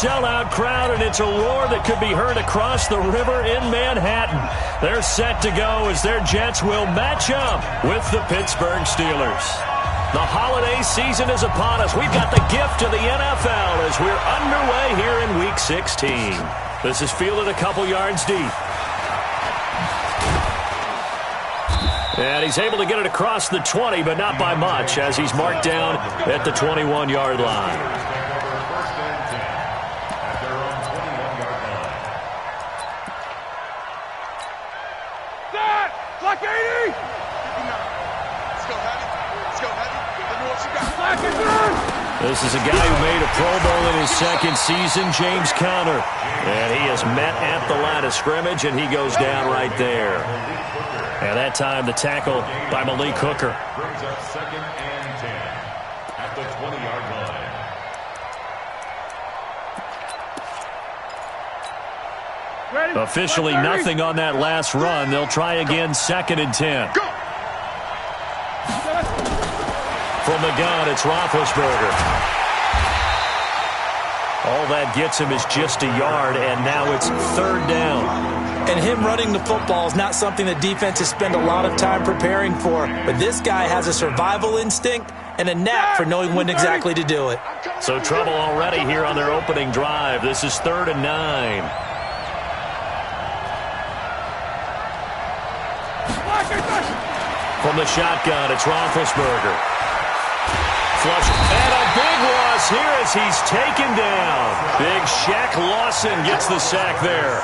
sellout crowd, and it's a roar that could be heard across the river in Manhattan. They're set to go as their Jets will match up with the Pittsburgh Steelers. The holiday season is upon us. We've got the gift of the NFL as we're underway here in Week 16. This is fielded a couple yards deep. And he's able to get it across the 20, but not by much, as he's marked down at the 21-yard line. Block 80! This is a guy who made a Pro Bowl in his second season, James Conner. And he is met at the line of scrimmage, and he goes down right there. And that time, the tackle by Malik Hooker. Brings up 2nd and 10 at the 20-yard line. Officially nothing on that last run. They'll try again 2nd and 10. From the gun, it's Roethlisberger. All that gets him is just a yard, and now it's 3rd down. And him running the football is not something that defenses spend a lot of time preparing for. But this guy has a survival instinct and a knack for knowing when exactly to do it. So trouble already here on their opening drive. This is 3rd and 9. From the shotgun, it's Roethlisberger. Flush, and a big loss here as he's taken down. Big Shaq Lawson gets the sack there.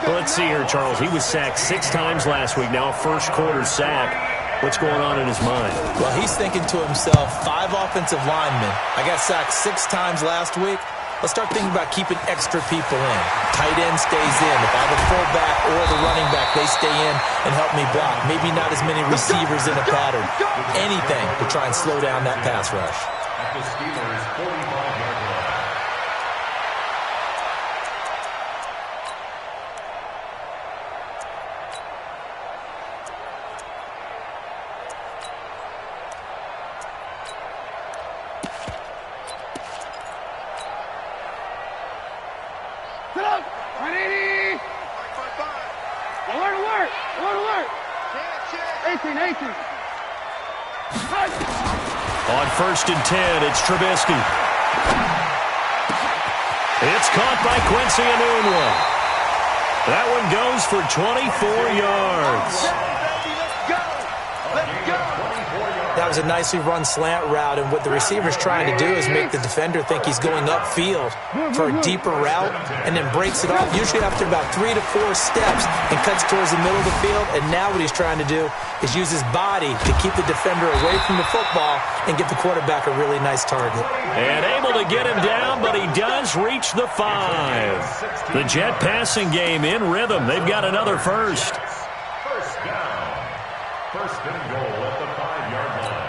Let's see here, Charles. He was sacked 6 times last week. Now a first-quarter sack. What's going on in his mind? Well, he's thinking to himself, 5 offensive linemen. I got sacked 6 times last week. Let's start thinking about keeping extra people in. Tight end stays in. If I have a fullback or the running back, they stay in and help me block. Maybe not as many receivers in a pattern. Anything to try and slow down that pass rush. At the Steelers' 45-yard line. On 1st and 10, it's Trubisky. It's caught by Quincy Enunwa. That one goes for 24 yards. That was a nicely run slant route, and what the receiver's trying to do is make the defender think he's going upfield for a deeper route and then breaks it off, usually after about 3 to 4 steps, and cuts towards the middle of the field. And now what he's trying to do is use his body to keep the defender away from the football and give the quarterback a really nice target. And able to get him down, but he does reach the 5. The Jet passing game in rhythm. They've got another first. First down. 1st and goal at the 5-yard line.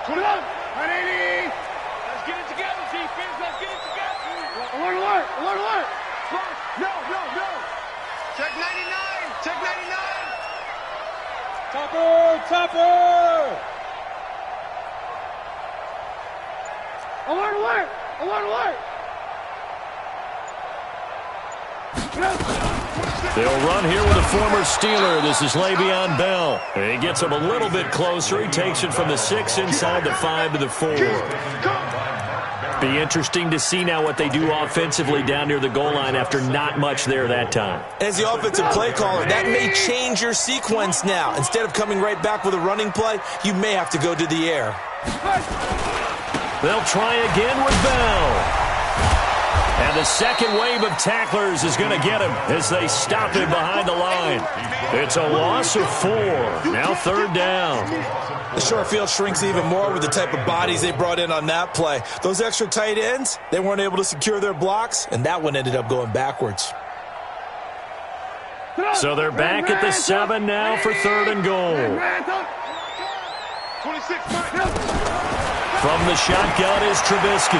Put it up. 180. Let's get it together, defense. Let's get it together. Alert, alert, alert, alert. No, no, no. Check 99. Check 99. Topper, topper. Alert, alert, alert, alert. They'll run here with a former Steeler. This is Le'Veon Bell. He gets him a little bit closer. He takes it from the 6 inside the 5 to the 4. Be interesting to see now what they do offensively down near the goal line after not much there that time. As the offensive play caller, that may change your sequence now. Instead of coming right back with a running play, you may have to go to the air. They'll try again with Bell. And the second wave of tacklers is going to get him as they stop him behind the line. It's a loss of 4. Now 3rd down. The short field shrinks even more with the type of bodies they brought in on that play. Those extra tight ends, they weren't able to secure their blocks, and that one ended up going backwards. So they're back at the 7 now for 3rd and goal. 26. From the shotgun is Trubisky.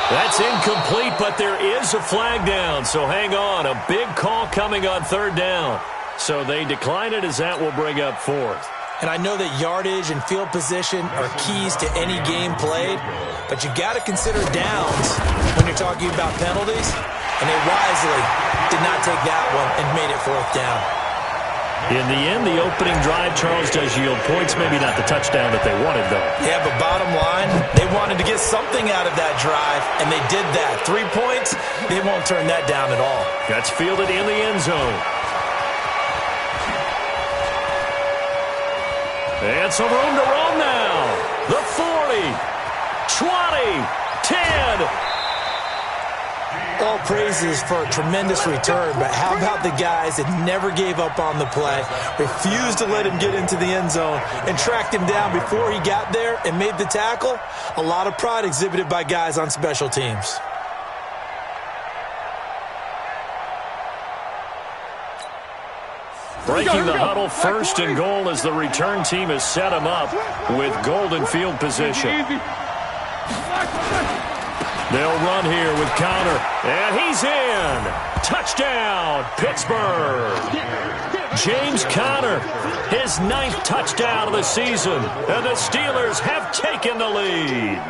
That's incomplete, but there is a flag down, so hang on. A big call coming on 3rd down. So they decline it as that will bring up 4th. And I know that yardage and field position are keys to any game played, but you got to consider downs when you're talking about penalties, and they wisely did not take that one and made it 4th down. In the end, the opening drive, Charles, does yield points. Maybe not the touchdown that they wanted, though. Yeah, but bottom line, they wanted to get something out of that drive, and they did that. 3 points, they won't turn that down at all. That's fielded in the end zone. And some room to roam now. The 40, 20, 10. All praises for a tremendous return, but how about the guys that never gave up on the play, refused to let him get into the end zone, and tracked him down before he got there and made the tackle? A lot of pride exhibited by guys on special teams. Breaking the huddle, 1st and goal as the return team has set him up with golden field position. They'll run here with Conner, and he's in. Touchdown, Pittsburgh. James Conner, his 9th touchdown of the season, and the Steelers have taken the lead.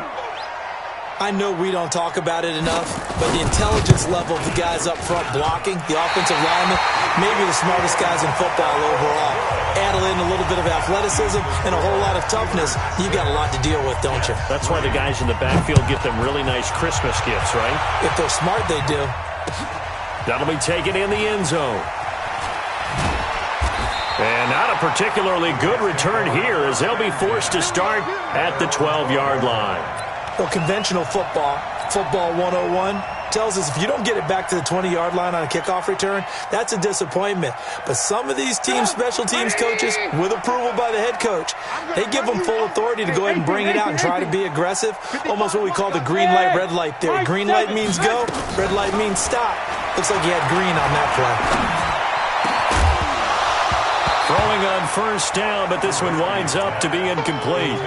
I know we don't talk about it enough, but the intelligence level of the guys up front blocking, the offensive linemen, maybe the smartest guys in football overall. Add in a little bit of athleticism and a whole lot of toughness, you got a lot to deal with, don't you? That's why the guys in the backfield get them really nice Christmas gifts, right? If they're smart, they do. That'll be taken in the end zone. And not a particularly good return here as they'll be forced to start at the 12-yard line. Well, conventional football 101, tells us if you don't get it back to the 20-yard line on a kickoff return, that's a disappointment. But some of these teams, special teams coaches, with approval by the head coach, they give them full authority to go ahead and bring it out and try to be aggressive, almost what we call the green light, red light theory. Green light means go, red light means stop. Looks like he had green on that play. Throwing on 1st down, but this one winds up to be incomplete.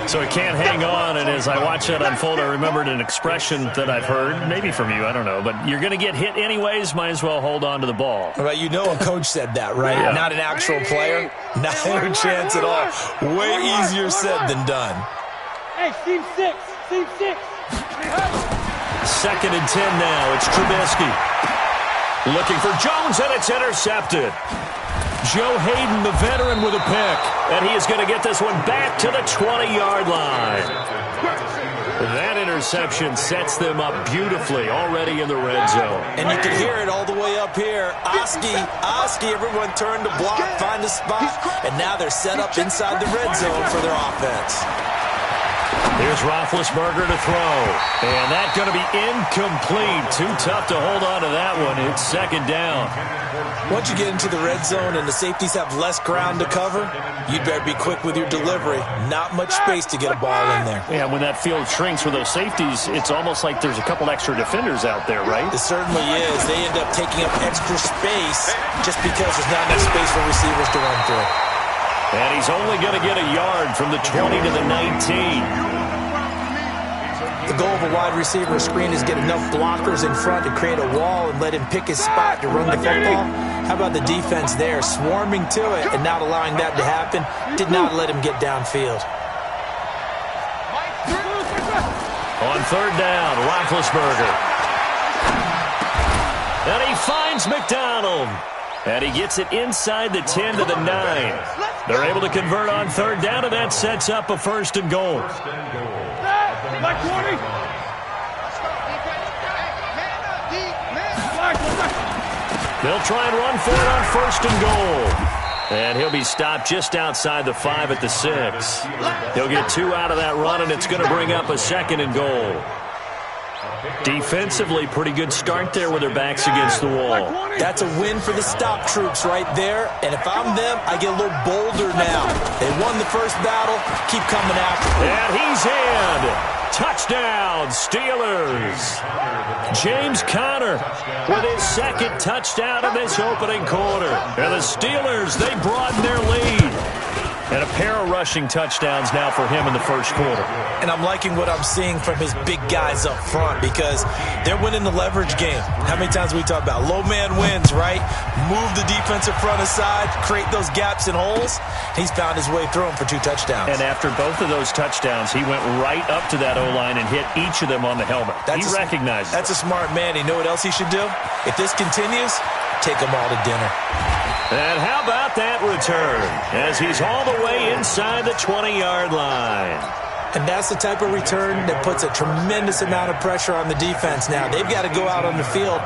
So it can't hang on, and as I watch that unfold, I remembered an expression that I've heard, maybe from you, I don't know, but you're going to get hit anyways, might as well hold on to the ball. Well, you know a coach said that, right? Yeah. Not an actual player. Not a chance at all. Way easier said than done. Hey, Steve 6. 2nd and 10 now. It's Trubisky. Looking for Jones, and it's intercepted. Joe Hayden, the veteran, with a pick. And he is going to get this one back to the 20-yard line. That interception sets them up beautifully already in the red zone. And you can hear it all the way up here. Oski, everyone turned to block, find a spot, and now they're set up inside the red zone for their offense. Here's Roethlisberger to throw. And that's going to be incomplete. Too tough to hold on to that one. It's 2nd down. Once you get into the red zone and the safeties have less ground to cover, you'd better be quick with your delivery. Not much space to get a ball in there. Yeah, when that field shrinks with those safeties, it's almost like there's a couple extra defenders out there, right? It certainly is. They end up taking up extra space just because there's not enough space for receivers to run through. And he's only going to get a yard from the 20 to the 19. The goal of a wide receiver screen is get enough blockers in front to create a wall and let him pick his spot to run the football. How about the defense there, swarming to it and not allowing that to happen? Did not let him get downfield. On 3rd down, Roethlisberger. And he finds McDonald. And he gets it inside the 10 to the 9. They're able to convert on 3rd down, and that sets up a 1st and goal. They'll try and run for it on 1st and goal. And he'll be stopped just outside the 5 at the 6. He'll get 2 out of that run, and it's going to bring up a 2nd and goal. Defensively, pretty good start there with their backs against the wall. That's a win for the stop troops right there. And if I'm them, I get a little bolder now. They won the first battle. Keep coming after them. And he's in. Touchdown, Steelers. James Conner with his 2nd touchdown in this opening quarter. And the Steelers, they broaden their lead. And a pair of rushing touchdowns now for him in the first quarter. And I'm liking what I'm seeing from his big guys up front because they're winning the leverage game. How many times we talk about low man wins, right? Move the defensive front aside, create those gaps and holes. He's found his way through them for 2 touchdowns. And after both of those touchdowns, he went right up to that O-line and hit each of them on the helmet. He recognized it. That's a smart man. You know what else he should do? If this continues, take them all to dinner. And how about that return as he's all the way inside the 20-yard line. And that's the type of return that puts a tremendous amount of pressure on the defense now. They've got to go out on the field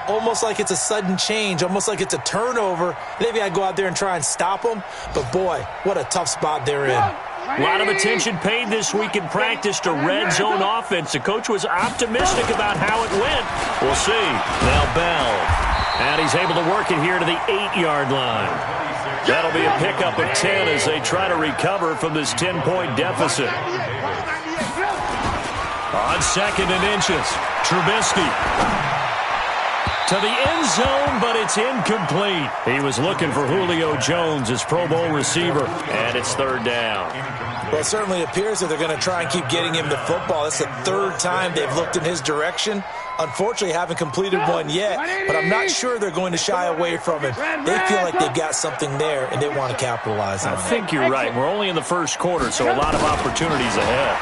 almost like it's a sudden change, almost like it's a turnover. They've got to go out there and try and stop them. But, boy, what a tough spot they're in. A lot of attention paid this week in practice to red zone offense. The coach was optimistic about how it went. We'll see. Now Bell. And he's able to work it here to the 8-yard line. That'll be a pickup of 10 as they try to recover from this 10-point deficit. On 2nd and inches, Trubisky. To the end zone, but it's incomplete. He was looking for Julio Jones, his Pro Bowl receiver, and it's 3rd down. Well, it certainly appears that they're going to try and keep getting him the football. It's the 3rd time they've looked in his direction. Unfortunately, haven't completed one yet, but I'm not sure they're going to shy away from him. They feel like they've got something there, and they want to capitalize on it. I think you're right. We're only in the first quarter, so a lot of opportunities ahead.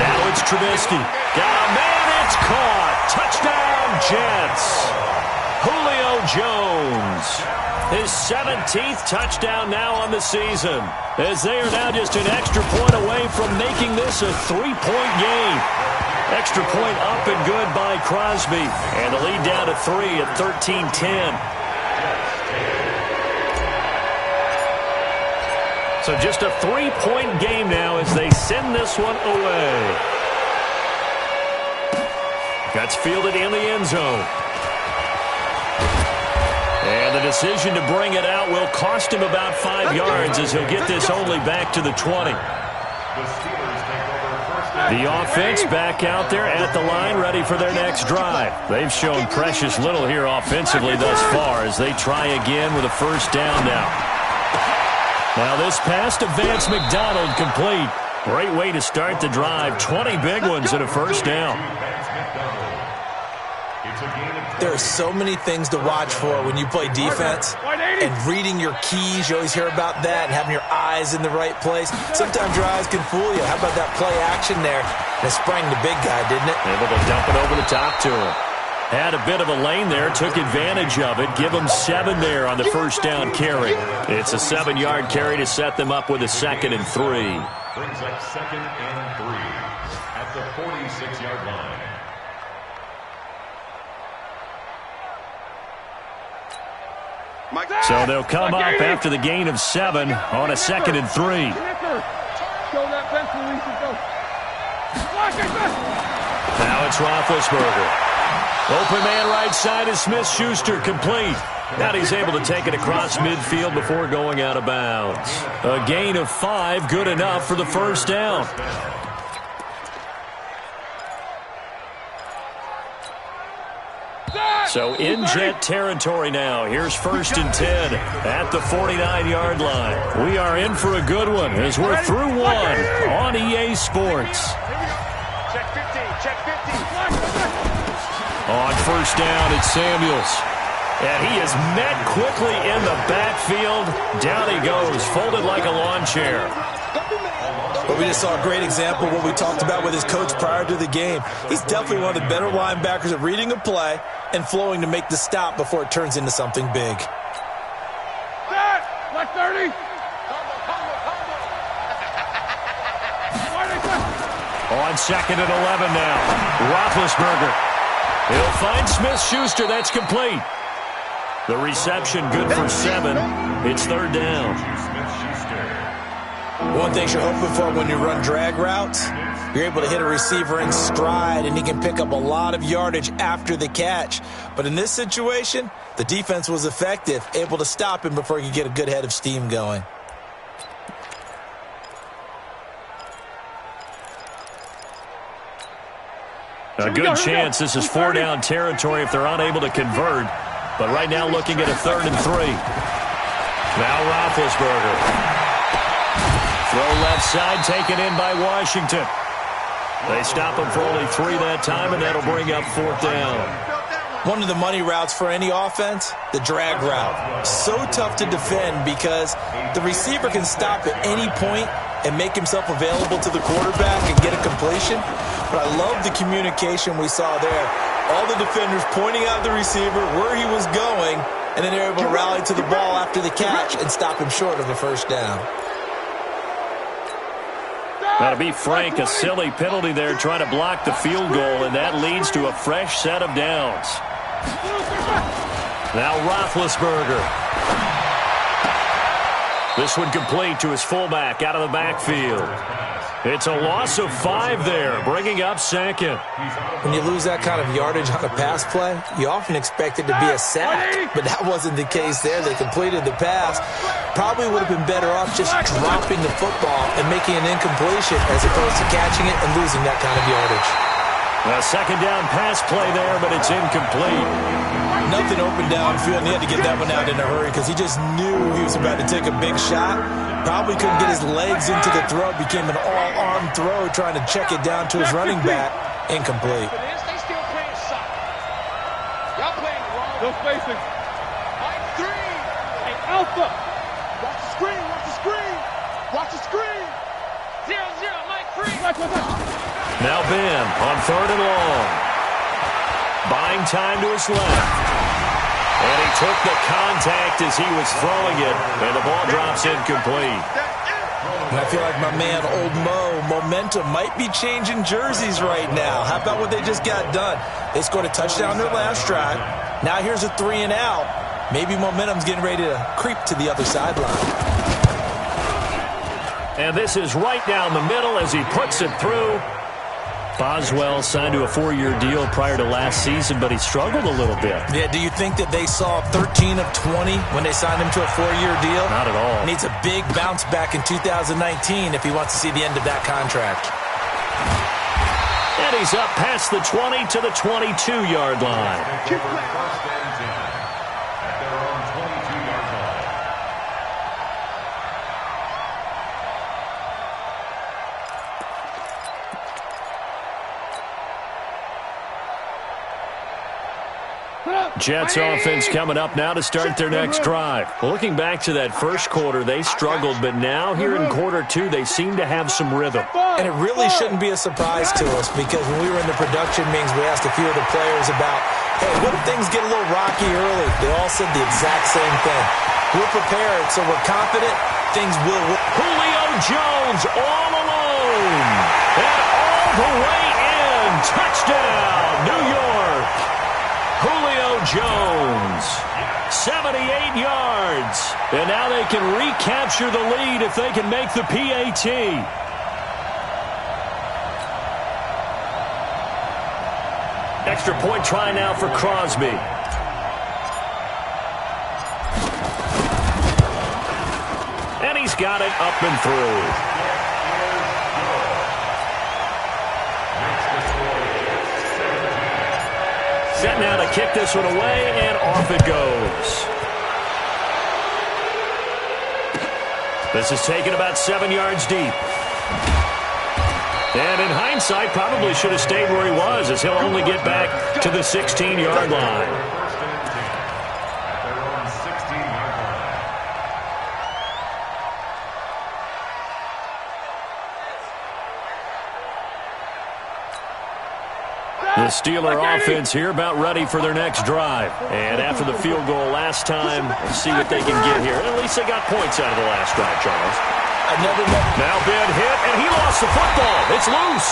Now it's Trubisky. Got a man, it's caught. Touchdown, Jets. Julio Jones. His 17th touchdown now on the season, as they are now just an extra point away from making this a 3-point game. Extra point up and good by Crosby. And the lead down to 3 at 13-10. So just a 3-point game now as they send this one away. That's fielded in the end zone. And the decision to bring it out will cost him about 5 yards as he'll get this only back to the 20. The offense back out there at the line, ready for their next drive. They've shown precious little here offensively thus far as they try again with a 1st down now. Now this pass to Vance McDonald complete. Great way to start the drive. 20 big ones and a 1st down. There are so many things to watch for when you play defense. And reading your keys, you always hear about that, and having your eyes in the right place. Sometimes your eyes can fool you. How about that play action there? And it sprang the big guy, didn't it? Able to dump it over the top to him. Had a bit of a lane there, took advantage of it. Give them 7 there on the 1st down carry. It's a 7-yard carry to set them up with a 2nd and 3. Brings up 2nd and 3 at the 46-yard line. So they'll come up after the gain of 7 on a 2nd and 3. Now it's Roethlisberger. Open man right side is Smith-Schuster, complete. Now he's able to take it across midfield before going out of bounds. A gain of 5, good enough for the 1st down. So in Jet territory now. Here's 1st and 10 at the 49-yard line. We are in for a good one as we're through one on EA Sports. Check 15, check 15. On 1st down, it's Samuels. And he is met quickly in the backfield. Down he goes, folded like a lawn chair. But we just saw a great example of what we talked about with his coach prior to the game. He's definitely one of the better linebackers at reading a play and flowing to make the stop before it turns into something big. Set! Left 30! On 2nd and 11 now. Roethlisberger. He'll find Smith-Schuster. That's complete. The reception good for 7. It's 3rd down. One thing you're hoping for when you run drag routes, you're able to hit a receiver in stride, and he can pick up a lot of yardage after the catch. But in this situation, the defense was effective, able to stop him before he could get a good head of steam going. A good chance this is 4-down territory if they're unable to convert. But right now looking at a 3rd and 3. Now Roethlisberger. Throw left side, taken in by Washington. They stop him for only 3 that time, and that'll bring up 4th down. One of the money routes for any offense, the drag route. So tough to defend because the receiver can stop at any point and make himself available to the quarterback and get a completion. But I love the communication we saw there. All the defenders pointing out the receiver, where he was going, and then they're able to rally to the ball after the catch and stop him short of a 1st down. Now, to be frank, a silly penalty there trying to block the field goal, and that leads to a fresh set of downs. Now Roethlisberger. This one complete to his fullback out of the backfield. It's a loss of 5 there, bringing up 2nd. When you lose that kind of yardage on a pass play, you often expect it to be a sack, but that wasn't the case there. They completed the pass. Probably would have been better off just dropping the football and making an incompletion as opposed to catching it and losing that kind of yardage. A 2nd down pass play there, but it's incomplete. Nothing open downfield, and he had to get that one out in a hurry because he just knew he was about to take a big shot. Probably couldn't get his legs into the throw. Became an all-arm throw trying to check it down to his running back. Incomplete. They still playing soccer. Y'all playing wrong. No spacing. Mike 3. Hey, Alpha. Watch the screen. Watch the screen. Watch the screen. 0-0. Mike 3. Now Ben on 3rd and long. Buying time to his left. And he took the contact as he was throwing it, and the ball drops incomplete. And I feel like my man, Old Mo, momentum might be changing jerseys right now. How about what they just got done? They scored a touchdown their last drive. Now here's a 3 and out. Maybe momentum's getting ready to creep to the other sideline. And this is right down the middle as he puts it through. Boswell signed to a 4-year deal prior to last season, but he struggled a little bit. Yeah, do you think that they saw 13 of 20 when they signed him to a 4-year deal? Not at all. Needs a big bounce back in 2019 if he wants to see the end of that contract. And he's up past the 20 to the 22-yard line. First and 10 at their own 22-yard line. Jets offense coming up now to start their next drive. Looking back to that first quarter, they struggled, but now here in quarter 2, they seem to have some rhythm. And it really shouldn't be a surprise to us because when we were in the production meetings, we asked a few of the players about, hey, what if things get a little rocky early? They all said the exact same thing. We're prepared, so we're confident things will work. Julio Jones all alone. And all the way in. Touchdown, New York. Julio Jones, 78 yards. And now they can recapture the lead if they can make the PAT. Extra point try now for Crosby. And he's got it up and through. Set now to kick this one away, and off it goes. This is taken about 7 yards deep. And in hindsight, probably should have stayed where he was, as he'll only get back to the 16-yard line. The Steeler offense here about ready for their next drive. And after the field goal last time, we'll see what they can get here. At least they got points out of the last drive, Charles. Now Ben hit, and he lost the football. It's loose.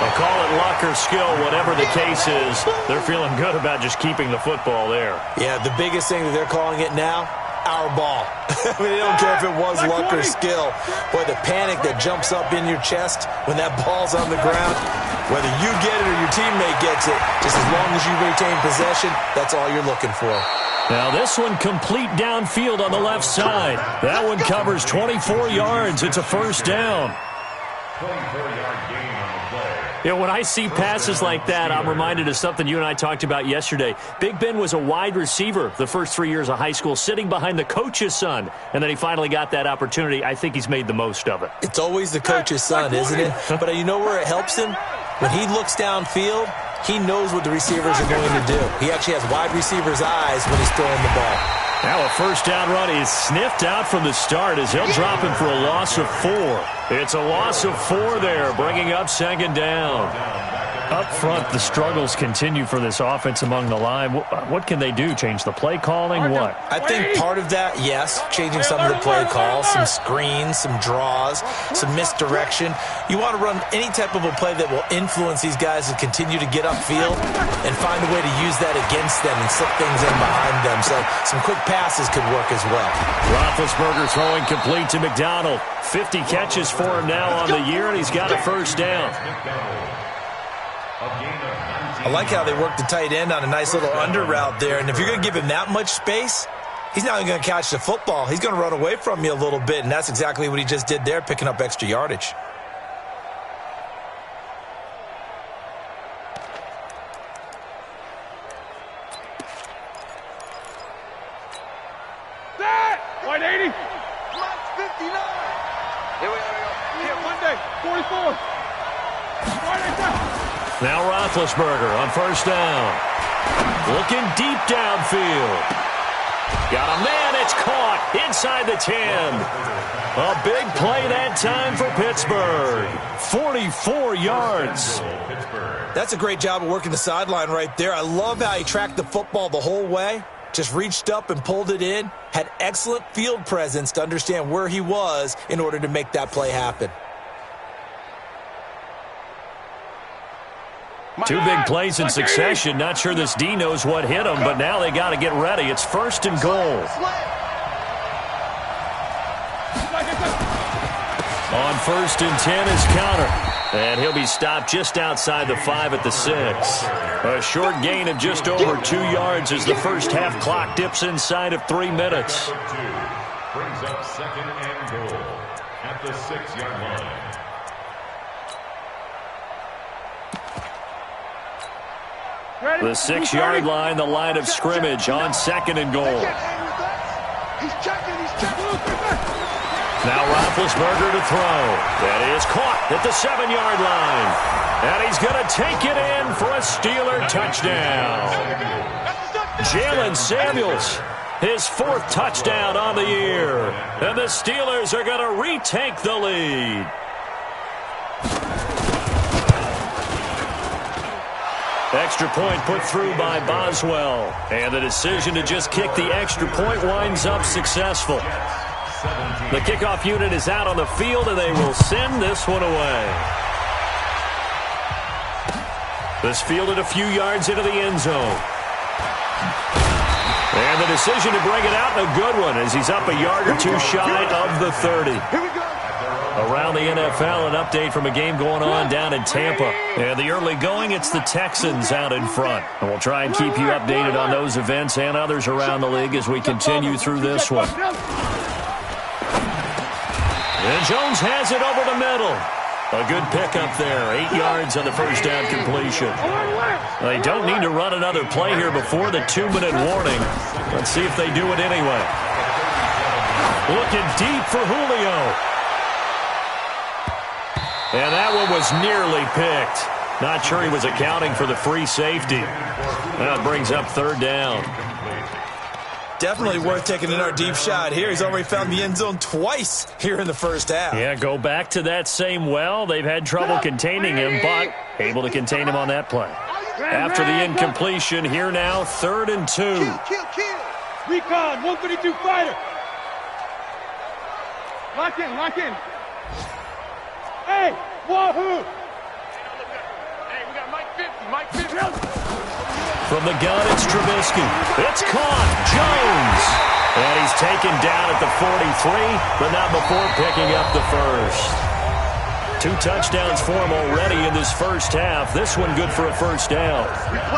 I'll call it luck or skill, whatever the case is. They're feeling good about just keeping the football there. Yeah, the biggest thing that they're calling it now, our ball. I mean, they don't care if it was luck or skill. Boy, the panic that jumps up in your chest when that ball's on the ground, whether you get it or your teammate gets it, just as long as you retain possession, that's all you're looking for. Now this one complete downfield on the left side. That one covers 24 yards. It's a first down. 24-yard gain on the play. You know, when I see passes like that, I'm reminded of something you and I talked about yesterday. Big Ben was a wide receiver the first 3 years of high school, sitting behind the coach's son, and then he finally got that opportunity. I think he's made the most of it. It's always the coach's son, isn't it? But you know where it helps him? When he looks downfield, he knows what the receivers are going to do. He actually has wide receivers' eyes when he's throwing the ball. Now a first down run is sniffed out from the start as he'll drop him for a loss of 4. It's a loss of 4 there, bringing up second down. Up front, the struggles continue for this offense among the line. What can they do? Change the play calling? What? I think part of that, yes, changing some of the play calls, some screens, some draws, some misdirection. You want to run any type of a play that will influence these guys to continue to get upfield and find a way to use that against them and slip things in behind them. So some quick passes could work as well. Roethlisberger throwing complete to McDonald. 50 catches for him now on the year, and he's got a first down. I like how they work the tight end on a nice little under route there. And if you're going to give him that much space, he's not even going to catch the football. He's going to run away from you a little bit, and that's exactly what he just did there, picking up extra yardage. White 80. 59. Here we go. Here, Monday, 44. White 80. Now Roethlisberger on first down. Looking deep downfield. Got a man. It's caught inside the 10. A big play that time for Pittsburgh. 44 yards. That's a great job of working the sideline right there. I love how he tracked the football the whole way. Just reached up and pulled it in. Had excellent field presence to understand where he was in order to make that play happen. 2 big plays in succession. Not sure this D knows what hit him, but now they got to get ready. It's first and goal. On first and 10 is Counter. And he'll be stopped just outside the 5 at the 6. A short gain of just over 2 yards as the first half clock dips inside of 3 minutes. Brings up second and goal at the 6-yard line. The 6-yard line, the line of scrimmage on second and goal. He's checking. Now Roethlisberger to throw. That is caught at the 7-yard line. And he's going to take it in for a Steeler touchdown. Jalen Samuels, his 4th touchdown on the year. And the Steelers are going to retake the lead. Extra point put through by Boswell. And the decision to just kick the extra point winds up successful. The kickoff unit is out on the field, and they will send this one away. This fielded a few yards into the end zone. And the decision to bring it out, and a good one, as he's up a yard or 2 shy of the 30. Here we go. Around the NFL, an update from a game going on down in Tampa. And the early going, it's the Texans out in front. And we'll try and keep you updated on those events and others around the league as we continue through this one. And Jones has it over the middle. A good pickup there. 8 yards on the first down completion. They don't need to run another play here before the 2-minute warning. Let's see if they do it anyway. Looking deep for Julio. And that one was nearly picked. Not sure he was accounting for the free safety. That brings up 3rd down. Definitely worth taking in our deep shot here. He's already found the end zone twice here in the first half. Yeah, go back to that same well. They've had trouble containing him, but able to contain him on that play. After the incompletion, here now, 3rd and 2. Kill. Recon, 132 fighter. Lock in. Hey, wahoo! Hey, we got Mike 50. From the gun, it's Trubisky. It's caught. Jones. And he's taken down at the 43, but not before picking up the first. 2 touchdowns for him already in this first half. This one good for a first down.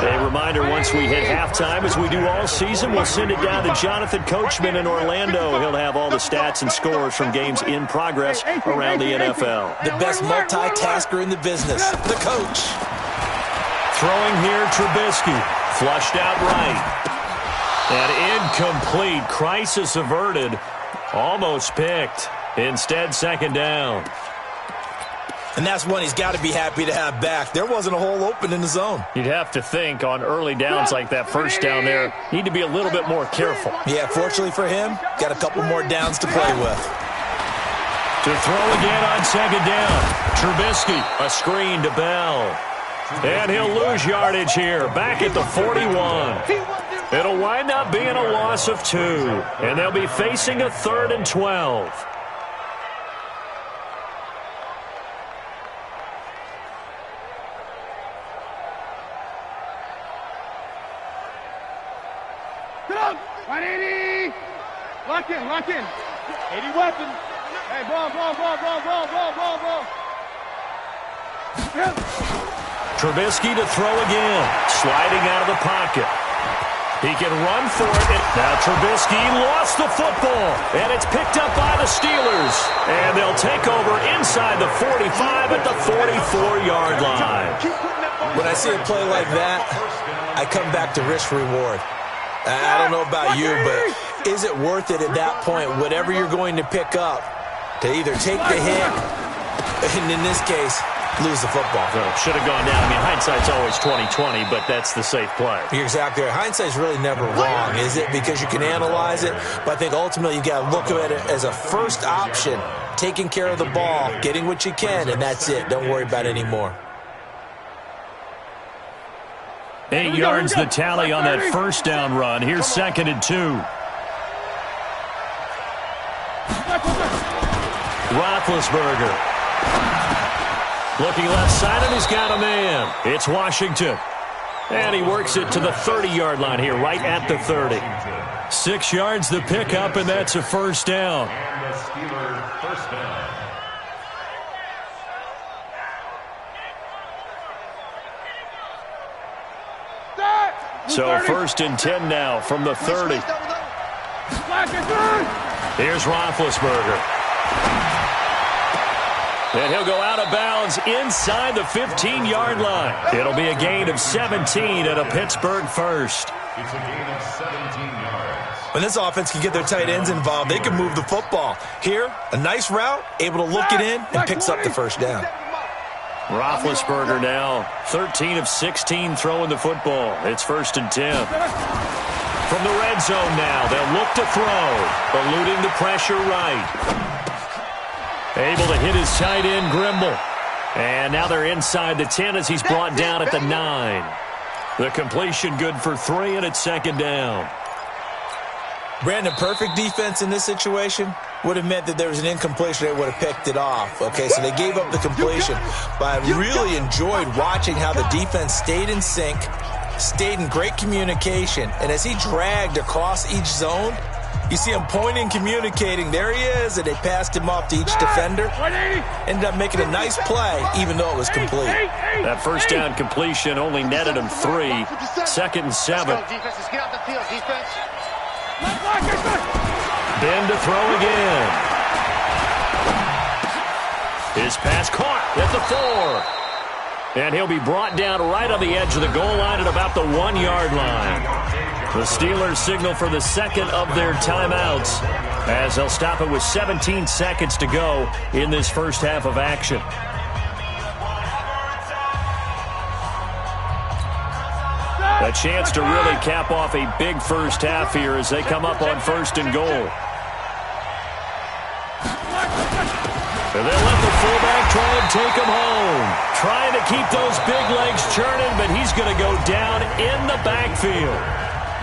A reminder, once we hit halftime, as we do all season, we'll send it down to Jonathan Coachman in Orlando. He'll have all the stats and scores from games in progress around the NFL. The best multitasker in the business, the coach. Throwing here, Trubisky. Flushed out right. And incomplete. Crisis averted. Almost picked. Instead, second down. And that's one he's got to be happy to have back. There wasn't a hole open in the zone. You'd have to think on early downs like that first down there, need to be a little bit more careful. Yeah, fortunately for him, got a couple more downs to play with. To throw again on second down. Trubisky, a screen to Bell. And he'll lose yardage here, back at the 41. It'll wind up being a loss of 2, and they'll be facing a 3rd and 12. Lock in, lock in. 80 weapon. Hey, ball. Trubisky to throw again. Sliding out of the pocket. He can run for it. Now Trubisky lost the football. And it's picked up by the Steelers. And they'll take over inside the 45 at the 44-yard line. When I see a play like that, I come back to risk-reward. I don't know about you, but is it worth it at that point, whatever you're going to pick up, to either take the hit, and in this case, lose the football? Well, should have gone down. I mean, hindsight's always 20/20, but that's the safe play. You're exactly right. Hindsight's really never wrong, is it? Because you can analyze it, but I think ultimately you got to look at it as a first option, taking care of the ball, getting what you can, and that's it. Don't worry about it anymore. 8 yards the tally on that first down run. Here's 2nd and 2. Roethlisberger. Looking left side, and he's got a man. It's Washington. And he works it to the 30-yard line here, right at the 30. 6 yards the pickup, and that's a first down. And the Steelers' first down. So 1st and 10 now from the 30. Here's Roethlisberger. And he'll go out of bounds inside the 15-yard line. It'll be a gain of 17 and a Pittsburgh first. It's a gain of 17 yards. When this offense can get their tight ends involved, they can move the football. Here, a nice route, able to look it in, and picks up the first down. Roethlisberger now 13 of 16 throwing the football. It's 1st and 10. From the red zone now, they'll look to throw. Eluding the pressure right. Able to hit his tight end, Grimble. And now they're inside the 10 as he's brought down at the 9. The completion good for 3, and it's 2nd down. Brandon, perfect defense in this situation would have meant that there was an incompletion. They would have picked it off. Okay, so they gave up the completion. But I really enjoyed watching how the defense stayed in sync, stayed in great communication. And as he dragged across each zone, you see him pointing, communicating. There he is, and they passed him off to each defender. Ended up making a nice play, even though it was complete. That first down completion only netted him 3. 2nd and 7. Defense, get out the field, defense. Ben to throw again. His pass caught at the 4. And he'll be brought down right on the edge of the goal line at about the 1-yard line. The Steelers signal for the second of their timeouts as they'll stop it with 17 seconds to go in this first half of action. A chance to really cap off a big first half here as they come up on 1st and goal. And they'll let the fullback try and take him home. Trying to keep those big legs churning, but he's going to go down in the backfield.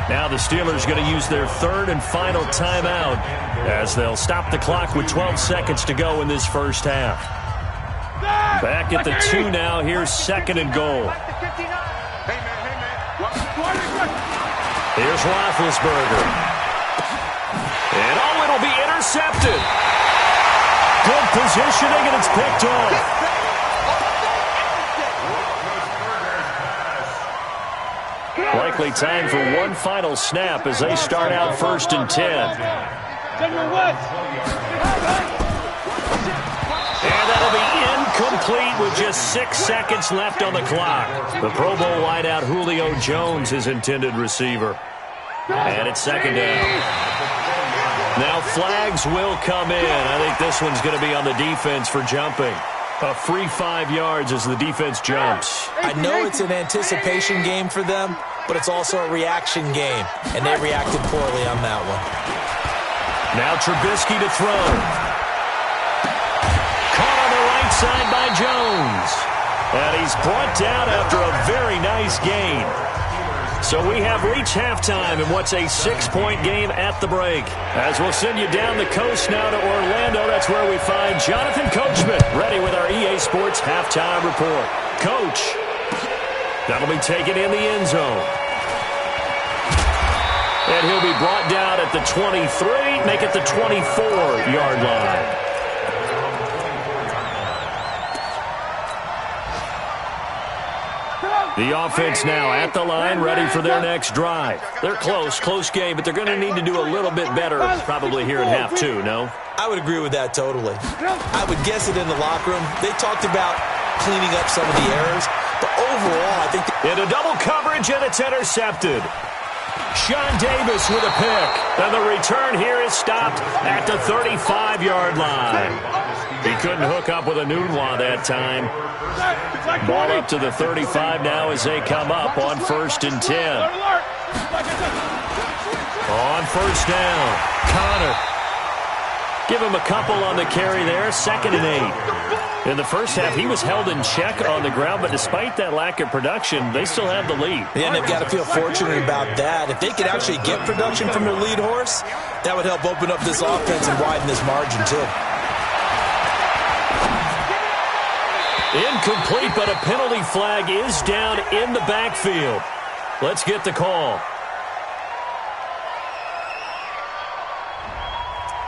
Now the Steelers going to use their 3rd and final timeout as they'll stop the clock with 12 seconds to go in this first half. Back at the 2 now. Here's 2nd and goal. Here's Roethlisberger. And it'll be intercepted. Good positioning, and it's picked off. Likely time for one final snap as they start out 1st and 10. And that'll be incomplete with just 6 seconds left on the clock. The Pro Bowl wideout Julio Jones, his intended receiver. And it's 2nd down. Now flags will come in. I think this one's going to be on the defense for jumping. A free 5 yards as the defense jumps. I know it's an anticipation game for them, but it's also a reaction game, and they reacted poorly on that one. Now Trubisky to throw. Caught on the right side by Jones. And he's brought down after a very nice gain. So we have reached halftime in what's a 6-point game at the break. As we'll send you down the coast now to Orlando, that's where we find Jonathan Coachman, ready with our EA Sports halftime report. Coach, that'll be taken in the end zone. And he'll be brought down at the 23, make it the 24-yard line. The offense now at the line, ready for their next drive. They're close game, but they're going to need to do a little bit better probably here in half 2, no? I would agree with that totally. I would guess it in the locker room. They talked about cleaning up some of the errors, but overall, I think... Into double coverage, and it's intercepted. Sean Davis with a pick. And the return here is stopped at the 35-yard line. He couldn't hook up with a Nunwa that time. Ball up to the 35 now as they come up on 1st and 10. On 1st down, Connor. Give him a couple on the carry there, 2nd and 8. In the first half, he was held in check on the ground, but despite that lack of production, they still have the lead. Yeah, and they've got to feel fortunate about that. If they could actually get production from their lead horse, that would help open up this offense and widen this margin, too. Incomplete, but a penalty flag is down in the backfield. Let's get the call.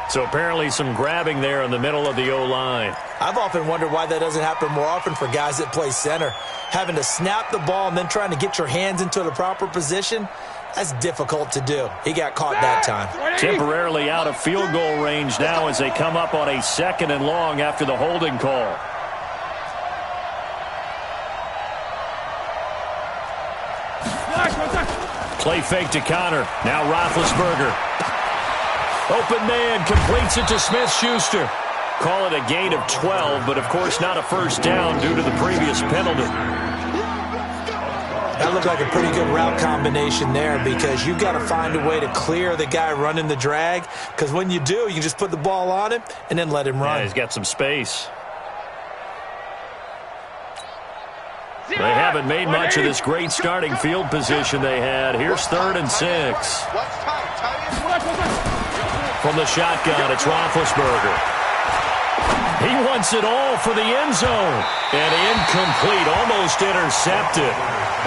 So apparently some grabbing there in the middle of the O-line. I've often wondered why that doesn't happen more often for guys that play center. Having to snap the ball and then trying to get your hands into the proper position, that's difficult to do. He got caught that time. Temporarily out of field goal range now as they come up on a 2nd and long after the holding call. Play fake to Connor. Now Roethlisberger. Open man completes it to Smith-Schuster. Call it a gain of 12, but of course not a first down due to the previous penalty. That looked like a pretty good route combination there because you've got to find a way to clear the guy running the drag, because when you do, you can just put the ball on him and then let him run. Yeah, he's got some space. They haven't made much of this great starting field position they had. Here's 3rd and 6. From the shotgun, it's Roethlisberger. He wants it all for the end zone. And incomplete, almost intercepted.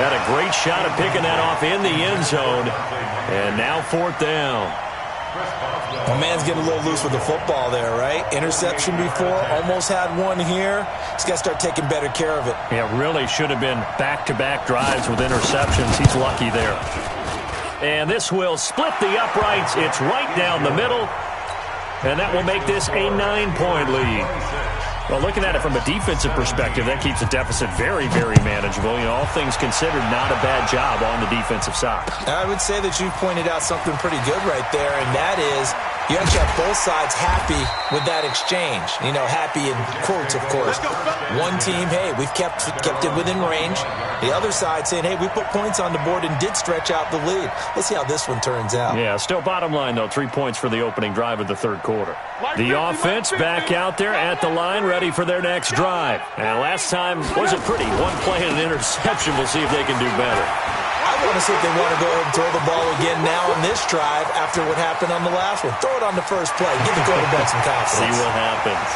Had a great shot of picking that off in the end zone. And now 4th down. Well, man's getting a little loose with the football there, right? Interception before, almost had one here. He's got to start taking better care of it. Yeah, really should have been back-to-back drives with interceptions. He's lucky there. And this will split the uprights. It's right down the middle. And that will make this a 9-point lead. Well, looking at it from a defensive perspective, that keeps the deficit very, very manageable. You know, all things considered, not a bad job on the defensive side. I would say that you've pointed out something pretty good right there, and that is you actually have both sides happy with that exchange. You know, happy in quotes, of course. One team, hey, we've kept it within range. The other side saying, hey, we put points on the board and did stretch out the lead. Let's see how this one turns out. Yeah, still bottom line, though, 3 points for the opening drive of the 3rd quarter. The offense back out there at the line, ready for their next drive. And last time wasn't pretty. One play and an interception. We'll see if they can do better. I want to see if they want to go ahead and throw the ball again now on this drive after what happened on the last one. Throw it on the first play. Give the quarterback some confidence. See what happens.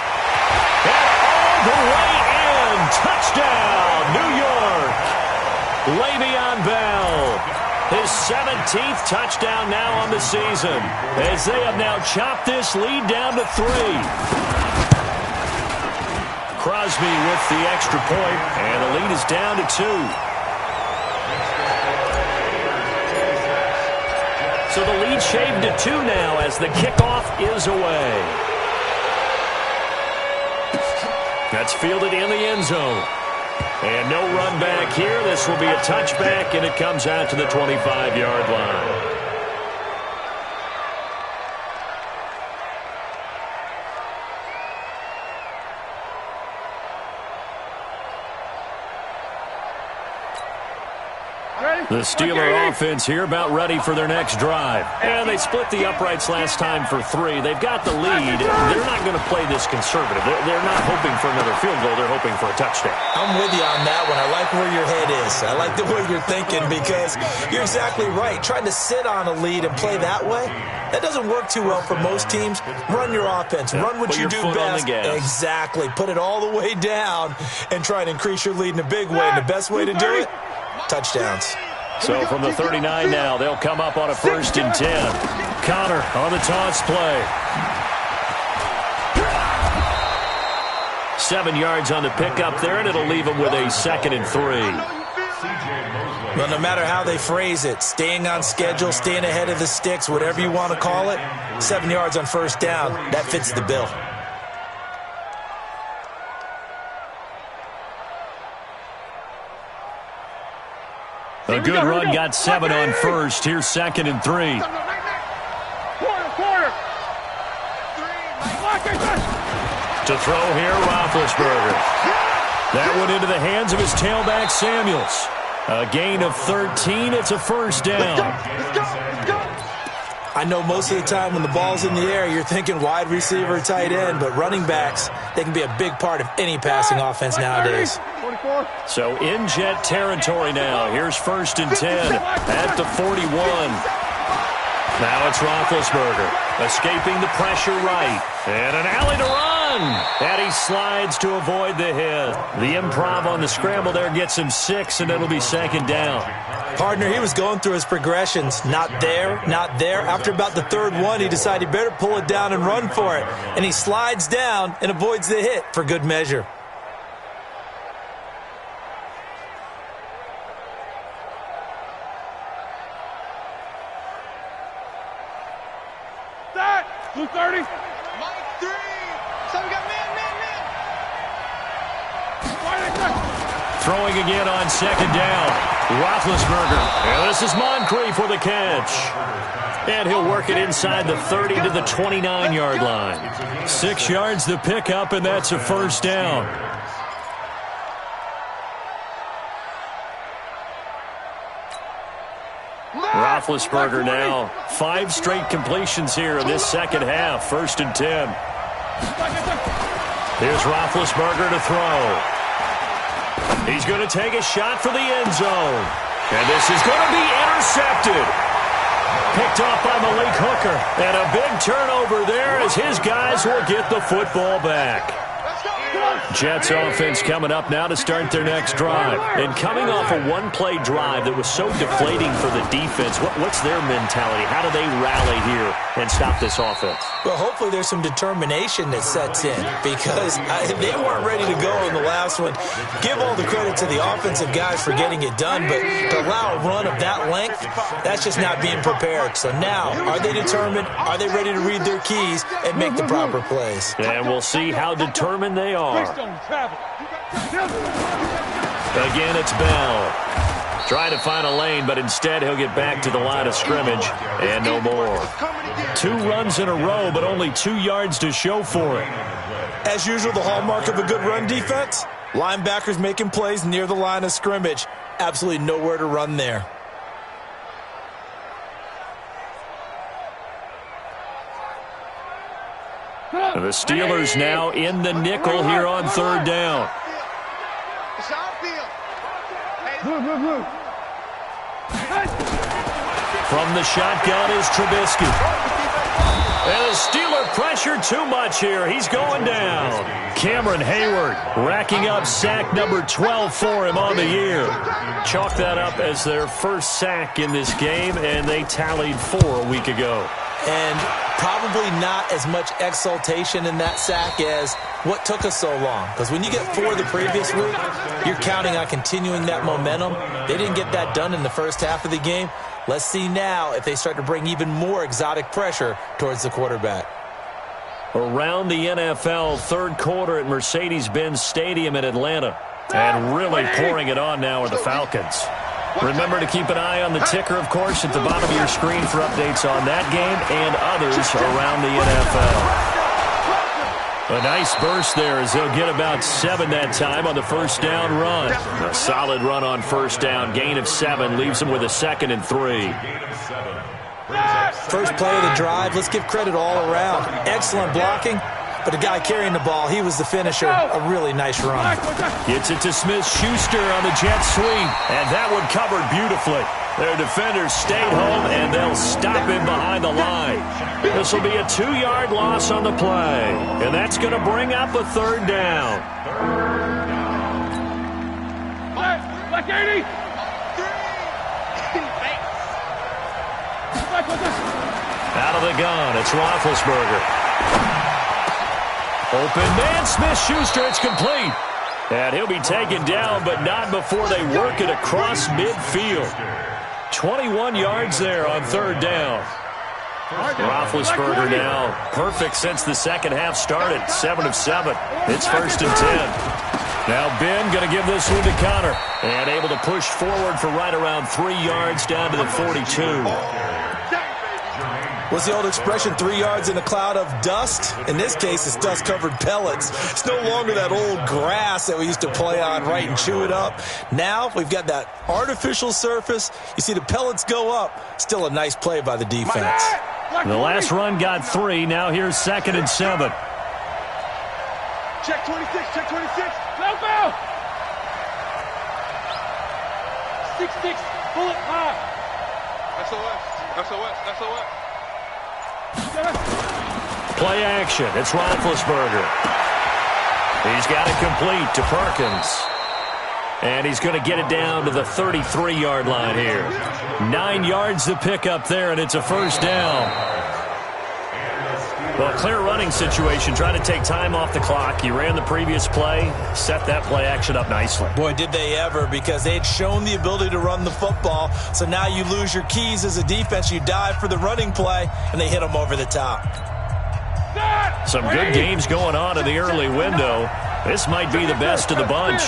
And all the way in. Touchdown, New York. Le'Veon Bell. His 17th touchdown now on the season, as they have now chopped this lead down to 3. Crosby with the extra point, and the lead is down to 2. So the lead shaved to 2 now as the kickoff is away. That's fielded in the end zone. And no run back here. This will be a touchback, and it comes out to the 25-yard line. The Steeler offense here about ready for their next drive. And they split the uprights last time for 3. They've got the lead. They're not going to play this conservative. They're not hoping for another field goal. They're hoping for a touchdown. I'm with you on that one. I like where your head is. I like the way you're thinking because you're exactly right. Trying to sit on a lead and play that way, that doesn't work too well for most teams. Run your offense. Run what you do best. Exactly. Put it all the way down and try and increase your lead in a big way. And the best way to do it, touchdowns. So from the 39 now, they'll come up on a 1st and 10. Connor on the toss play. 7 yards on the pickup there, and it'll leave them with a 2nd and 3. Well, no matter how they phrase it, staying on schedule, staying ahead of the sticks, whatever you want to call it, 7 yards on 1st down, that fits the bill. A good run got 7 on 1st. Here's 2nd and 3. To throw here, Roethlisberger. That went into the hands of his tailback, Samuels. A gain of 13. It's a 1st down. I know most of the time when the ball's in the air, you're thinking wide receiver, tight end, but running backs, they can be a big part of any passing offense nowadays. So in Jet territory now. Here's 1st and 10 at the 41. Now it's Roethlisberger escaping the pressure right. And an alley to run. And he slides to avoid the hit. The improv on the scramble there gets him 6, and it'll be 2nd down. Partner, he was going through his progressions. Not there, not there. After about the 3rd one, he decided he better pull it down and run for it. And he slides down and avoids the hit for good measure. That 230. Mike 3. So we got man. Throwing again on 2nd down. Roethlisberger. And this is Moncrief for the catch. And he'll work it inside the 30 to the 29-yard line. 6 yards the pickup, and that's a 1st down. Roethlisberger now. 5 straight completions here in this 2nd half. 1st and 10. Here's Roethlisberger to throw. He's going to take a shot for the end zone. And this is going to be intercepted. Picked off by Malik Hooker. And a big turnover there as his guys will get the football back. Jets offense coming up now to start their next drive. And coming off a one-play drive that was so deflating for the defense, what's their mentality? How do they rally here and stop this offense? Well, hopefully there's some determination that sets in because they weren't ready to go in the last one. Give all the credit to the offensive guys for getting it done, but to allow a run of that length, that's just not being prepared. So now, are they determined? Are they ready to read their keys and make the proper plays? And we'll see how determined they are. Again, it's Bell. Trying to find a lane, but instead he'll get back to the line of scrimmage and no more. 2 runs in a row, but only 2 yards to show for it. As usual, the hallmark of a good run defense, linebackers making plays near the line of scrimmage. Absolutely nowhere to run there. The Steelers now in the nickel here on 3rd down. From the shotgun is Trubisky. And the Steeler pressure too much here. He's going down. Cameron Hayward racking up sack number 12 for him on the year. Chalk that up as their first sack in this game, and they tallied 4 a week ago. And probably not as much exultation in that sack as what took us so long. Because when you get 4 the previous week, you're counting on continuing that momentum. They didn't get that done in the first half of the game. Let's see now if they start to bring even more exotic pressure towards the quarterback. Around the NFL, third quarter at Mercedes-Benz Stadium in Atlanta. And really pouring it on now are the Falcons. Remember to keep an eye on the ticker, of course, at the bottom of your screen for updates on that game and others around the NFL. A nice burst there as they'll get about 7 that time on the first down run. A solid run on first down. Gain of 7 leaves them with a 2nd and 3. First play of the drive, let's give credit all around. Excellent blocking, but the guy carrying the ball, he was the finisher. A really nice run. Gets it to Smith-Schuster on the jet sweep, and that one covered beautifully. Their defenders stayed home, and they'll stop him behind the line. This will be a 2-yard loss on the play, and that's going to bring up a 3rd down. Black 80. Out of the gun, it's Roethlisberger. Open man, Smith-Schuster, it's complete. And he'll be taken down, but not before they work it across midfield. 21 yards there on 3rd down. Roethlisberger now perfect since the second half started. 7 of 7. It's 1st and 10. Now Ben going to give this one to Connor. And able to push forward for right around 3 yards down to the 42. What's the old expression, 3 yards in a cloud of dust? In this case, it's dust-covered pellets. It's no longer that old grass that we used to play on, right, and chew it up. Now we've got that artificial surface. You see the pellets go up. Still a nice play by the defense. The last run got 3. Now here's 2nd and 7. Check 26, check 26. Go, go! 6-6, bullet high. SOS, SOS, SOS. Play action. It's Roethlisberger. He's got it complete to Perkins. And he's going to get it down to the 33-yard line here. 9 yards to pick up there, and it's a 1st down. Well, clear running situation, trying to take time off the clock. He ran the previous play, set that play action up nicely. Boy, did they ever, because they had shown the ability to run the football. So now you lose your keys as a defense. You dive for the running play, and they hit them over the top. Some good games going on in the early window. This might be the best of the bunch.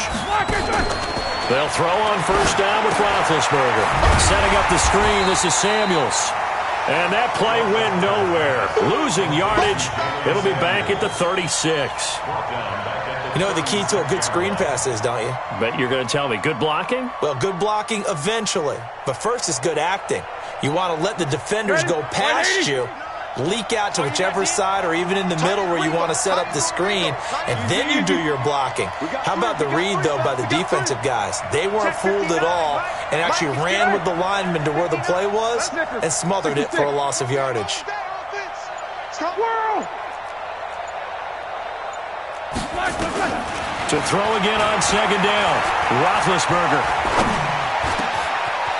They'll throw on 1st down with Roethlisberger. Setting up the screen, this is Samuels. And that play went nowhere. Losing yardage. It'll be back at the 36. You know what the key to a good screen pass is, don't you? Bet you're going to tell me. Good blocking? Well, good blocking eventually. But first is good acting. You want to let the defenders go past you, leak out to whichever side or even in the middle where you want to set up the screen, and then you do your blocking. How about the read, though, by the defensive guys? They weren't fooled at all and actually ran with the lineman to where the play was and smothered it for a loss of yardage. To throw again on 2nd down. Roethlisberger.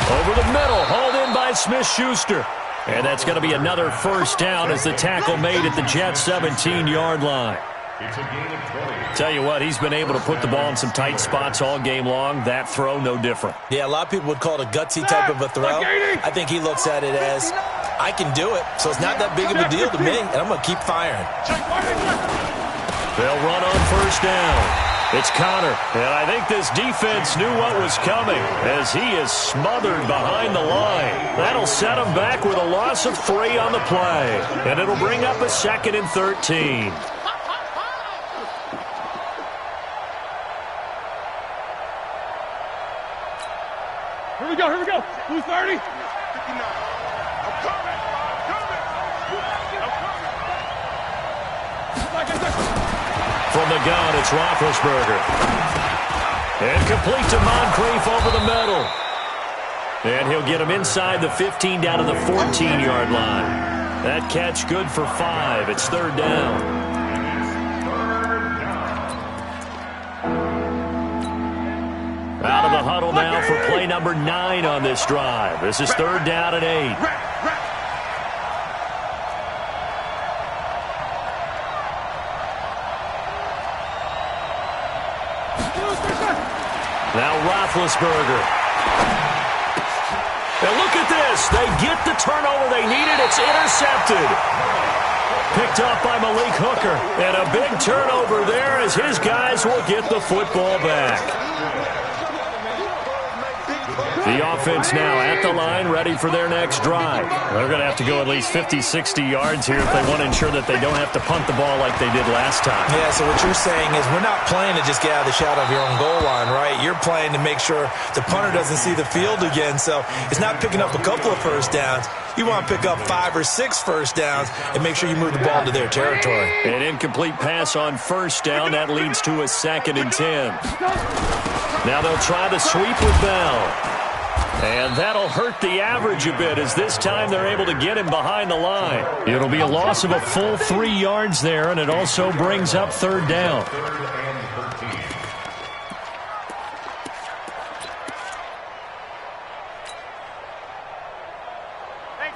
Over the middle, hauled in by Smith-Schuster. And that's going to be another 1st down as the tackle made at the Jets' 17-yard line. Tell you what, he's been able to put the ball in some tight spots all game long. That throw, no different. Yeah, a lot of people would call it a gutsy type of a throw. I think he looks at it as, I can do it, so it's not that big of a deal to me, and I'm going to keep firing. They'll run on 1st down. It's Connor, and I think this defense knew what was coming as he is smothered behind the line. That'll set him back with a loss of 3 on the play, and it'll bring up a 2nd and 13. Here we go, here we go. Who's 30? 59. I'm coming. From the gun, it's Roethlisberger. And complete to Moncrief over the middle. And he'll get him inside the 15 down to the 14-yard line. That catch good for 5. It's 3rd down. Out of the huddle now for play number 9 on this drive. This is 3rd down and 8. Now Roethlisberger. And look at this. They get the turnover they needed. It's intercepted. Picked up by Malik Hooker. And a big turnover there as his guys will get the football back. The offense now at the line, ready for their next drive. They're going to have to go at least 50, 60 yards here if they want to ensure that they don't have to punt the ball like they did last time. Yeah, so what you're saying is we're not playing to just get out of the shadow of your own goal line, right? You're playing to make sure the punter doesn't see the field again. So it's not picking up a couple of first downs. You want to pick up 5 or 6 first downs and make sure you move the ball to their territory. An incomplete pass on first down. That leads to a 2nd and 10. Now they'll try the sweep with Bell. And that'll hurt the average a bit as this time they're able to get him behind the line. It'll be a loss of a full 3 yards there, and it also brings up 3rd down.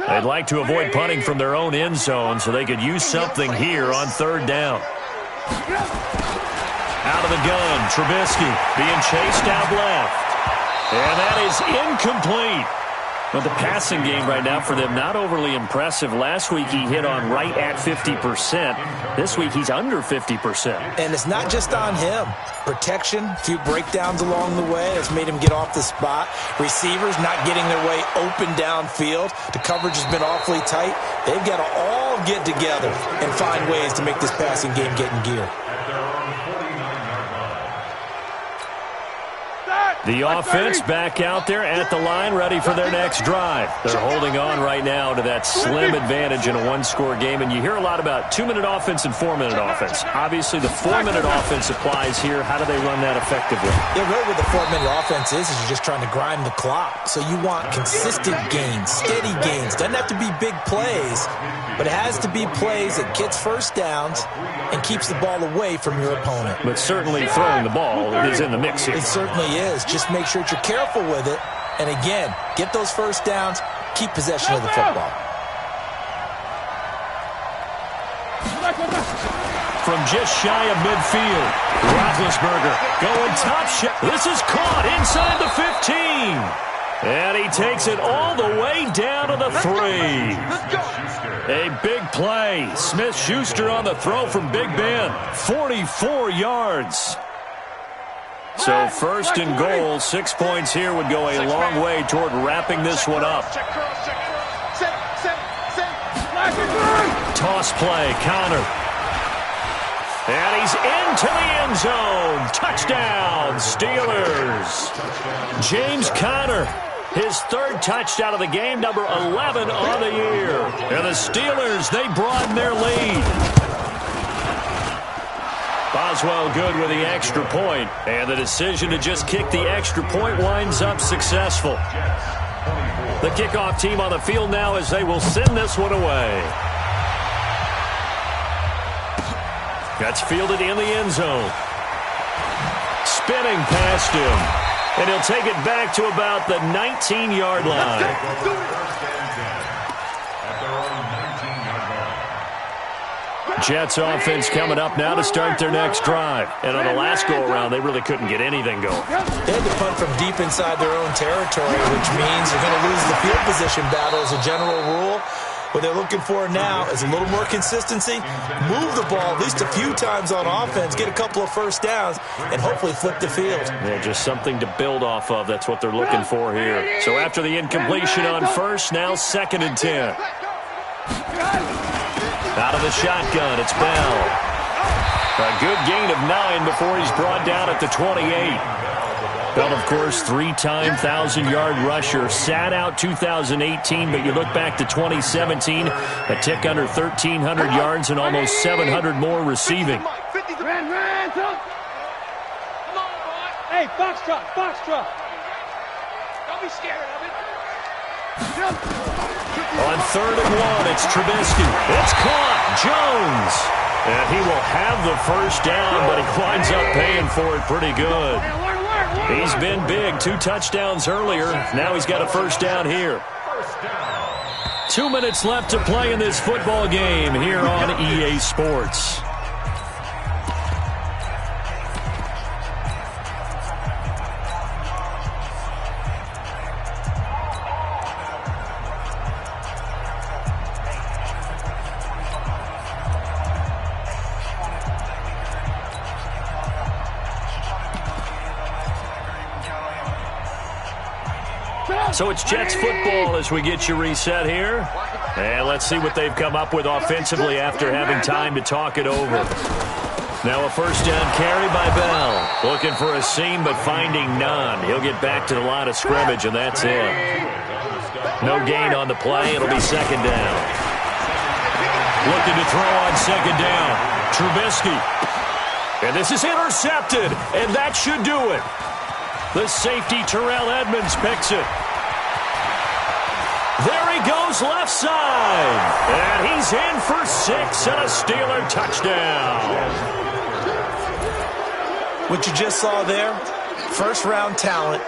They'd like to avoid punting from their own end zone so they could use something here on 3rd down. Out of the gun, Trubisky being chased out left. And that is incomplete. But the passing game right now for them, not overly impressive. Last week he hit on right at 50%. This week he's under 50%. And it's not just on him. Protection, a few breakdowns along the way has made him get off the spot. Receivers not getting their way open downfield. The coverage has been awfully tight. They've got to all get together and find ways to make this passing game get in gear. The offense back out there at the line, ready for their next drive. They're holding on right now to that slim advantage in a one-score game, and you hear a lot about 2-minute offense and 4-minute offense. Obviously, the 4-minute offense applies here. How do they run that effectively? Yeah, really what the 4-minute offense is you're just trying to grind the clock. So you want consistent gains, steady gains. Doesn't have to be big plays, but it has to be plays that gets first downs and keeps the ball away from your opponent. But certainly throwing the ball is in the mix here. It certainly is. Just make sure that you're careful with it. And again, get those first downs, keep possession of the football. From just shy of midfield, Roethlisberger going top shot. This is caught inside the 15. And he takes it all the way down to the 3. A big play. Smith-Schuster on the throw from Big Ben. 44 yards. So 1st and goal, 6 points here would go a long way toward wrapping this one up. Toss play, Connor. And he's into the end zone. Touchdown, Steelers. James Conner, his 3rd touchdown of the game, number 11 on the year. And the Steelers, they broaden their lead. Boswell good with the extra point, and the decision to just kick the extra point winds up successful. The kickoff team on the field now as they will send this one away. That's fielded in the end zone. Spinning past him, and he'll take it back to about the 19-yard line. Jets offense coming up now to start their next drive. And on the last go-around, they really couldn't get anything going. They had to punt from deep inside their own territory, which means they're going to lose the field position battle as a general rule. What they're looking for now is a little more consistency, move the ball at least a few times on offense, get a couple of first downs, and hopefully flip the field. Yeah, just something to build off of. That's what they're looking for here. So after the incompletion on first, now 2nd and 10. Out of the shotgun, it's Bell. A good gain of 9 before he's brought down at the 28. Bell, of course, 3-time 1,000-yard rusher. Sat out 2018, but you look back to 2017, a tick under 1,300 yards and almost 700 more receiving. Hey, foxtrot, foxtrot. Don't be scared of it. On 3rd and 1, it's Trubisky. It's caught. Jones. And he will have the first down, but he winds up paying for it pretty good. He's been big. 2 touchdowns earlier. Now he's got a first down here. 2 minutes left to play in this football game here on EA Sports. So it's Jets football as we get you reset here. And let's see what they've come up with offensively after having time to talk it over. Now a first down carry by Bell. Looking for a seam but finding none. He'll get back to the line of scrimmage, and that's it. No gain on the play. It'll be second down. Looking to throw on second down. Trubisky. And this is intercepted, and that should do it. The safety, Terrell Edmonds, picks it. There he goes left side. And he's in for 6 and a Steeler touchdown. What you just saw there, first-round talent,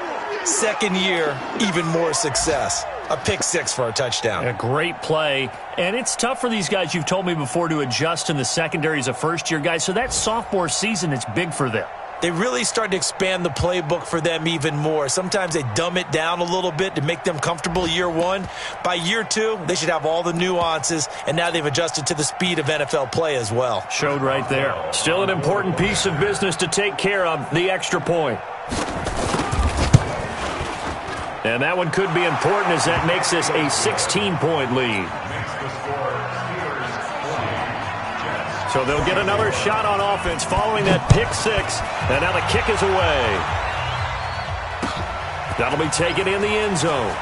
second year, even more success. A pick 6 for a touchdown. A great play. And it's tough for these guys, you've told me before, to adjust in the secondary as a first-year guy. So that sophomore season is big for them. They really start to expand the playbook for them even more. Sometimes they dumb it down a little bit to make them comfortable year one. By year 2, they should have all the nuances, and now they've adjusted to the speed of NFL play as well. Showed right there. Still an important piece of business to take care of, the extra point. And that one could be important as that makes this a 16-point lead. So they'll get another shot on offense following that pick 6. And now the kick is away. That'll be taken in the end zone.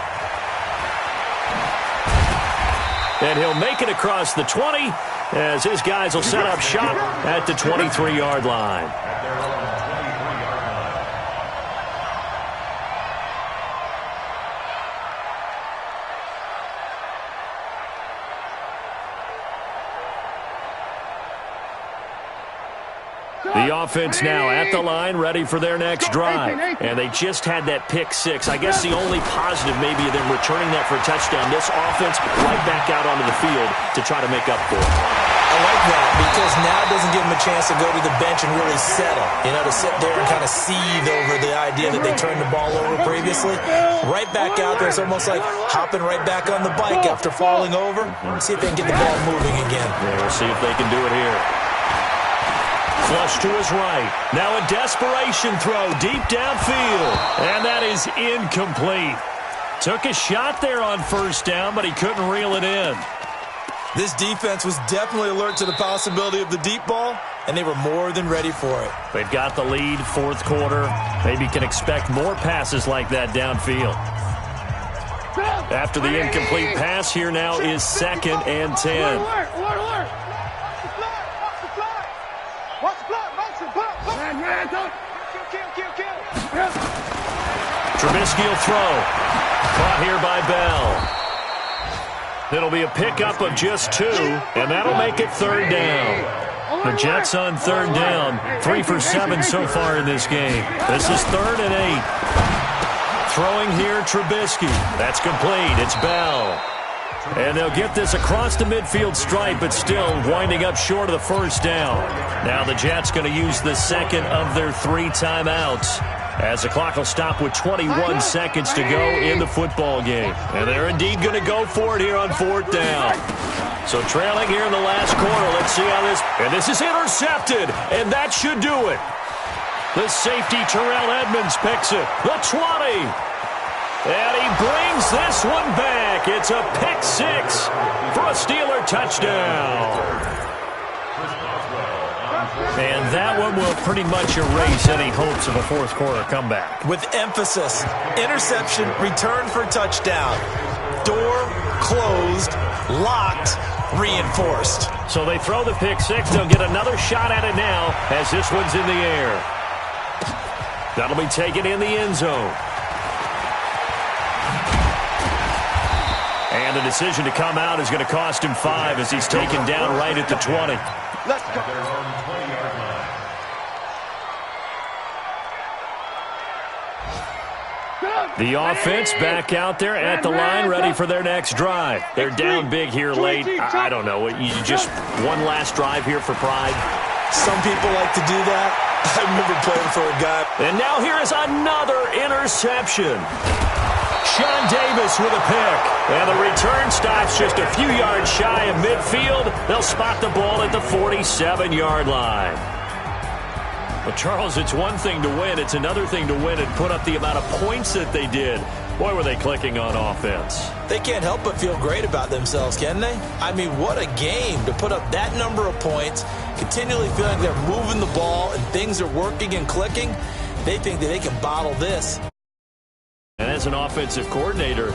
And he'll make it across the 20 as his guys will set up shop at the 23-yard line. The offense now at the line, ready for their next drive. And they just had that pick 6. I guess the only positive maybe of them returning that for a touchdown. This offense right back out onto the field to try to make up for it. I like that because now it doesn't give them a chance to go to the bench and really settle. You know, to sit there and kind of seethe over the idea that they turned the ball over previously. Right back out there. It's almost like hopping right back on the bike after falling over. See if they can get the ball moving again. Yeah, we'll see if they can do it here. Flush to his right. Now a desperation throw deep downfield. And that is incomplete. Took a shot there on first down, but he couldn't reel it in. This defense was definitely alert to the possibility of the deep ball, and they were more than ready for it. They've got the lead, fourth quarter. Maybe can expect more passes like that downfield. After the incomplete pass, here now is 2nd and 10. Trubisky will throw. Caught here by Bell. It'll be a pickup of just 2, and that'll make it 3rd down. The Jets on 3rd down, 3 for 7 so far in this game. This is 3rd and 8. Throwing here, Trubisky. That's complete. It's Bell. And they'll get this across the midfield stripe, but still winding up short of the first down. Now the Jets going to use the second of their 3 timeouts, as the clock will stop with 21 seconds to go in the football game. And they're indeed going to go for it here on 4th down. So trailing here in the last quarter. Let's see how this... And this is intercepted, and that should do it. The safety, Terrell Edmonds, picks it. The 20. And he brings this one back. It's a pick 6 for a Steeler touchdown. And that one will pretty much erase any hopes of a fourth quarter comeback. With emphasis, interception, return for touchdown. Door closed, locked, reinforced. So they throw the pick 6. They'll get another shot at it now as this one's in the air. That'll be taken in the end zone. And the decision to come out is going to cost him 5 as he's taken down right at the 20. Let's go. The offense back out there at the line, ready for their next drive. They're down big here late. I don't know. You just one last drive here for pride. Some people like to do that. I remember playing for a guy. And now here is another interception. Sean Davis with a pick. And the return stops just a few yards shy of midfield. They'll spot the ball at the 47-yard line. Well, Charles, it's one thing to win. It's another thing to win and put up the amount of points that they did. Boy, were they clicking on offense. They can't help but feel great about themselves, can they? I mean, what a game to put up that number of points, continually feeling like they're moving the ball and things are working and clicking. They think that they can bottle this. And as an offensive coordinator,